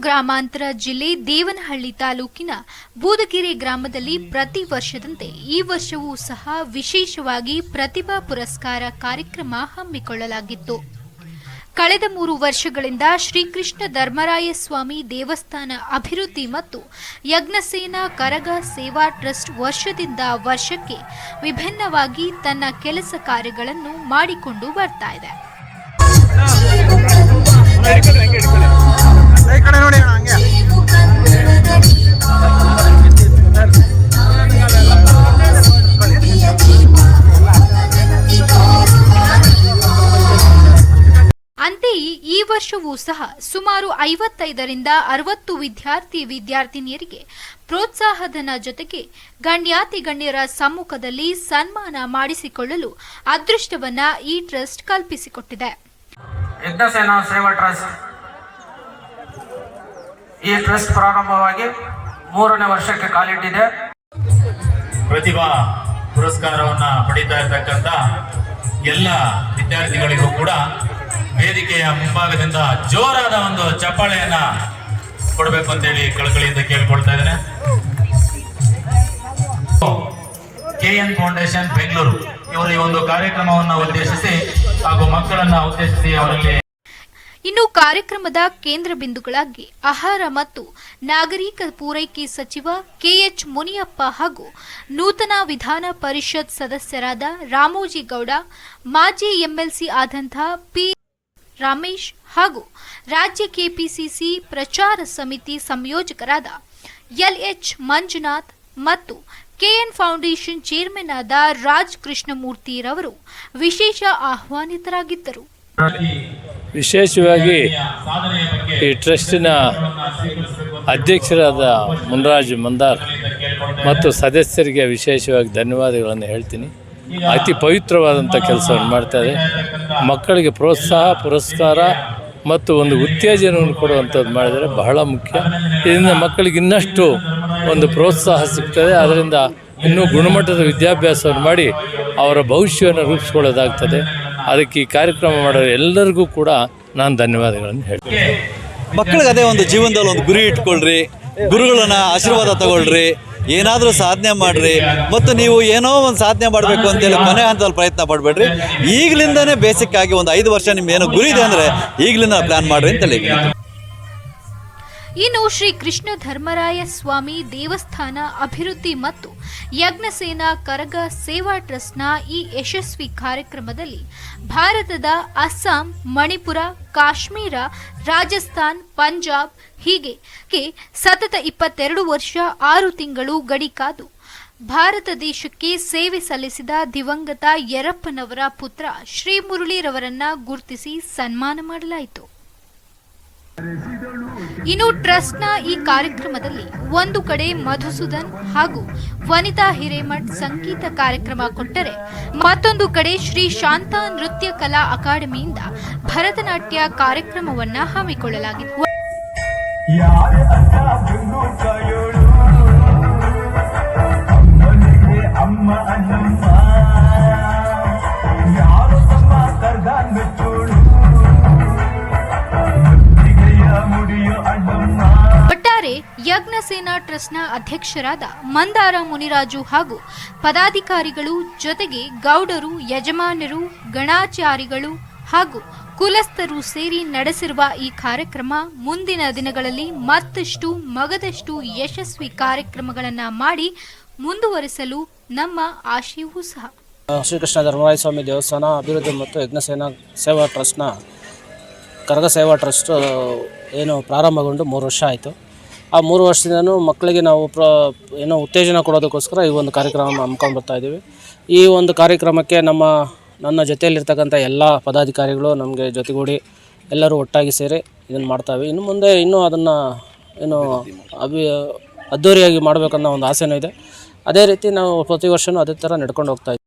ಗ್ರಾಮಾಂತರ ಜಿಲ್ಲೆ ದೇವನಹಳ್ಳಿ ತಾಲೂಕಿನ ಬೂದಗೆರೆ ಗ್ರಾಮದಲ್ಲಿ ಪ್ರತಿ ವರ್ಷದಂತೆ ಈ ವರ್ಷವೂ ಸಹ ವಿಶೇಷವಾಗಿ ಪ್ರತಿಭಾ ಪುರಸ್ಕಾರ ಕಾರ್ಯಕ್ರಮ ಹಮ್ಮಿಕೊಳ್ಳಲಾಗಿತ್ತು. ಕಳೆದ 3 ವರ್ಷಗಳಿಂದ ಶ್ರೀಕೃಷ್ಣ ಧರ್ಮರಾಯ ಸ್ವಾಮಿ ದೇವಸ್ಥಾನ ಅಭಿವೃದ್ಧಿ ಮತ್ತು ಯಜ್ಞಸೇನಾ ಕರಗ ಸೇವಾ ಟ್ರಸ್ಟ್ ವರ್ಷದಿಂದ ವರ್ಷಕ್ಕೆ ವಿಭಿನ್ನವಾಗಿ ತನ್ನ ಕೆಲಸ ಕಾರ್ಯಗಳನ್ನು ಮಾಡಿಕೊಂಡು ಬರ್ತಾ ಇದೆ. ಅಂತೆಯೇ ಈ ವರ್ಷವೂ ಸಹ ಸುಮಾರು 55ರಿಂದ 60 ವಿದ್ಯಾರ್ಥಿನಿಯರಿಗೆ ಪ್ರೋತ್ಸಾಹಧನ ಜೊತೆಗೆ ಗಣ್ಯರ ಸಮ್ಮುಖದಲ್ಲಿ ಸನ್ಮಾನ ಮಾಡಿಸಿಕೊಳ್ಳಲು ಅದೃಷ್ಟವನ್ನ ಈ ಟ್ರಸ್ಟ್ ಕಲ್ಪಿಸಿಕೊಟ್ಟಿದೆ. ಯಜ್ಞಸೇನಾ ಸೇವಾ ಟ್ರಸ್ಟ್ ಈ ಟ್ರಸ್ಟ್ ಪ್ರಾರಂಭವಾಗಿ 3ನೇ ವರ್ಷಕ್ಕೆ ಕಾಲಿಟ್ಟಿದೆ. ಪ್ರತಿಭಾ ಪುರಸ್ಕಾರವನ್ನ ಪಡಿತಾ ಇರತಕ್ಕಂತ ಎಲ್ಲ ವಿದ್ಯಾರ್ಥಿಗಳಿಗೂ ಕೂಡ ವೇದಿಕೆಯ ಮುಂಭಾಗದಿಂದ ಜೋರಾದ ಒಂದು ಚಪ್ಪಾಳೆಯನ್ನ ಕೊಡಬೇಕು ಅಂತೇಳಿ ಕಳಕಳಿಯಿಂದ ಕೇಳ್ಕೊಳ್ತಾ ಇದ್ದೇನೆ. KN ಫೌಂಡೇಶನ್ ಬೆಂಗಳೂರು ಇವರು ಈ ಒಂದು ಕಾರ್ಯಕ್ರಮವನ್ನು ಉದ್ದೇಶಿಸಿ ಹಾಗೂ ಮಕ್ಕಳನ್ನ ಉದ್ದೇಶಿಸಿ ಅವರಲ್ಲಿ ಇನ್ನು ಕಾರ್ಯಕ್ರಮದ ಕೇಂದ್ರ ಬಿಂದುಗಳಾಗಿ ಆಹಾರ ಮತ್ತು ನಾಗರಿಕ ಪೂರೈಕೆ ಸಚಿವ KH ಮುನಿಯಪ್ಪ ಹಾಗೂ ನೂತನ ವಿಧಾನ ಪರಿಷತ್ ಸದಸ್ಯರಾದ ರಾಮೋಜಿ ಗೌಡ, ಮಾಜಿ MLC ಆದಂತಹ P ರಮೇಶ್ ಹಾಗೂ ರಾಜ್ಯ KPCC ಪ್ರಚಾರ ಸಮಿತಿ ಸಂಯೋಜಕರಾದ LH ಮಂಜುನಾಥ್ ಮತ್ತು KN ಫೌಂಡೇಶನ್ ಚೇರ್ಮನ್ ಆದ ರಾಜ್ ಕೃಷ್ಣಮೂರ್ತಿರವರು ವಿಶೇಷ ಆಹ್ವಾನಿತರಾಗಿದ್ದರು. ವಿಶೇಷವಾಗಿ ಈ ಟ್ರಸ್ಟಿನ ಅಧ್ಯಕ್ಷರಾದ ಮುನ್ರಾಜ್ ಮಂದಾರ್ ಮತ್ತು ಸದಸ್ಯರಿಗೆ ವಿಶೇಷವಾಗಿ ಧನ್ಯವಾದಗಳನ್ನು ಹೇಳ್ತೀನಿ. ಅತಿ ಪವಿತ್ರವಾದಂಥ ಕೆಲಸವನ್ನು ಮಾಡ್ತಾರೆ. ಮಕ್ಕಳಿಗೆ ಪ್ರೋತ್ಸಾಹ, ಪುರಸ್ಕಾರ ಮತ್ತು ಒಂದು ಉತ್ತೇಜನವನ್ನು ಕೊಡುವಂಥದ್ದು ಮಾಡಿದರೆ ಬಹಳ ಮುಖ್ಯ. ಇದರಿಂದ ಮಕ್ಕಳಿಗೆ ಇನ್ನಷ್ಟು ಒಂದು ಪ್ರೋತ್ಸಾಹ ಸಿಗ್ತದೆ. ಅದರಿಂದ ಇನ್ನೂ ಗುಣಮಟ್ಟದ ವಿದ್ಯಾಭ್ಯಾಸವನ್ನು ಮಾಡಿ ಅವರ ಭವಿಷ್ಯವನ್ನು ರೂಪಿಸ್ಕೊಳ್ಳೋದಾಗ್ತದೆ. ಅದಕ್ಕೆ ಈ ಕಾರ್ಯಕ್ರಮ ಮಾಡೋರು ಎಲ್ಲರಿಗೂ ಕೂಡ ನಾನು ಧನ್ಯವಾದಗಳನ್ನು ಹೇಳ್ತೀನಿ. ಮಕ್ಕಳಿಗೆ ಅದೇ ಒಂದು ಜೀವನದಲ್ಲಿ ಒಂದು ಗುರಿ ಇಟ್ಕೊಳ್ರಿ, ಗುರುಗಳನ್ನ ಆಶೀರ್ವಾದ ತಗೊಳ್ರಿ, ಏನಾದರೂ ಸಾಧನೆ ಮಾಡಿರಿ. ಮತ್ತು ನೀವು ಏನೋ ಒಂದು ಸಾಧನೆ ಮಾಡಬೇಕು ಅಂತೇಳಿ ಕೊನೆ ಹಂತದಲ್ಲಿ ಪ್ರಯತ್ನ ಪಡಬೇಡ್ರಿ. ಈಗಲಿಂದನೇ ಬೇಸಿಕ್ ಆಗಿ ಒಂದು 5 ವರ್ಷ ನಿಮ್ಮ ಏನೋ ಗುರಿ ಇದೆ ಅಂದರೆ ಈಗಲಿಂದ ಪ್ಲ್ಯಾನ್ ಮಾಡಿರಿ ಅಂತ ಹೇಳಿ. ಇನ್ನು ಶ್ರೀ ಕೃಷ್ಣ ಧರ್ಮರಾಯ ಸ್ವಾಮಿ ದೇವಸ್ಥಾನ ಅಭಿವೃದ್ಧಿ ಮತ್ತು ಯಜ್ಞಸೇನಾ ಕರಗ ಸೇವಾ ಟ್ರಸ್ಟ್ನ ಈ ಯಶಸ್ವಿ ಕಾರ್ಯಕ್ರಮದಲ್ಲಿ ಭಾರತದ ಅಸ್ಸಾಂ, ಮಣಿಪುರ, ಕಾಶ್ಮೀರ, ರಾಜಸ್ಥಾನ್, ಪಂಜಾಬ್ ಹೀಗೆ ಸತತ 22 ವರ್ಷ 6 ತಿಂಗಳು ಗಡಿಕಾದು ಭಾರತ ದೇಶಕ್ಕೆ ಸೇವೆ ಸಲ್ಲಿಸಿದ ದಿವಂಗತ ಯರಪ್ಪನವರ ಪುತ್ರ ಶ್ರೀ ಮುರಳೀರವರನ್ನ ಗುರುತಿಸಿ ಸನ್ಮಾನ ಮಾಡಲಾಯಿತು. ಇನ್ನು ಟ್ರಸ್ಟ್ನ ಈ ಕಾರ್ಯಕ್ರಮದಲ್ಲಿ ಒಂದು ಕಡೆ ಮಧುಸೂದನ್ ಹಾಗೂ ವನಿತಾ ಹಿರೇಮಠ್ ಸಂಗೀತ ಕಾರ್ಯಕ್ರಮ ಕೊಟ್ಟರೆ, ಮತ್ತೊಂದು ಕಡೆ ಶ್ರೀ ಶಾಂತಾ ನೃತ್ಯ ಕಲಾ ಅಕಾಡೆಮಿಯಿಂದ ಭರತನಾಟ್ಯ ಕಾರ್ಯಕ್ರಮವನ್ನ ಹಮ್ಮಿಕೊಳ್ಳಲಾಗಿತ್ತು. ಒಟ್ಟಾರೆ ಯಜ್ಞಸೇನಾ ಟ್ರಸ್ಟ್ನ ಅಧ್ಯಕ್ಷರಾದ ಮಂದಾರ ಮುನಿರಾಜು ಹಾಗೂ ಪದಾಧಿಕಾರಿಗಳು ಜೊತೆಗೆ ಗೌಡರು, ಯಜಮಾನರು, ಗಣಾಚಾರಿಗಳು ಹಾಗೂ ಕುಲಸ್ಥರು ಸೇರಿ ನಡೆಸಿರುವ ಈ ಕಾರ್ಯಕ್ರಮ ಮುಂದಿನ ದಿನಗಳಲ್ಲಿ ಮತ್ತಷ್ಟು ಮಗದಷ್ಟು ಯಶಸ್ವಿ ಕಾರ್ಯಕ್ರಮಗಳನ್ನು ಮಾಡಿ ಮುಂದುವರಿಸಲು ನಮ್ಮ ಆಶಯವೂ ಸಹ. ಶ್ರೀಕೃಷ್ಣ ಧರ್ಮರಾಯ ಸ್ವಾಮಿ ದೇವಸ್ಥಾನ ಅಭಿವೃದ್ಧಿ ಮತ್ತು ಯಜ್ಞಸೇನಾ ಸೇವಾ ಟ್ರಸ್ಟ್ನ ಕರಗ ಸೇವಾ ಟ್ರಸ್ಟ್ ಏನು ಪ್ರಾರಂಭಗೊಂಡು 3 ವರ್ಷ ಆಯಿತು. ಆ 3 ವರ್ಷದಿಂದನೂ ಮಕ್ಕಳಿಗೆ ನಾವು ಏನೋ ಉತ್ತೇಜನ ಕೊಡೋದಕ್ಕೋಸ್ಕರ ಈ ಒಂದು ಕಾರ್ಯಕ್ರಮ ಹಮ್ಮಿಕೊಂಡು ಬರ್ತಾ ಇದ್ದೀವಿ. ಈ ಒಂದು ಕಾರ್ಯಕ್ರಮಕ್ಕೆ ನನ್ನ ಜೊತೆಯಲ್ಲಿರ್ತಕ್ಕಂಥ ಎಲ್ಲ ಪದಾಧಿಕಾರಿಗಳು ನಮಗೆ ಜೊತೆಗೂಡಿ ಎಲ್ಲರೂ ಒಟ್ಟಾಗಿ ಸೇರಿ ಇದನ್ನು ಮಾಡ್ತಾವೆ. ಇನ್ನು ಮುಂದೆ ಅದನ್ನು ಅದ್ಧೂರಿಯಾಗಿ ಮಾಡಬೇಕನ್ನೋ ಒಂದು ಆಸೆನೂ ಇದೆ. ಅದೇ ರೀತಿ ನಾವು ಪ್ರತಿ ವರ್ಷವೂ ಅದೇ ಥರ ನಡ್ಕೊಂಡು ಹೋಗ್ತಾ ಇದ್ದೀವಿ.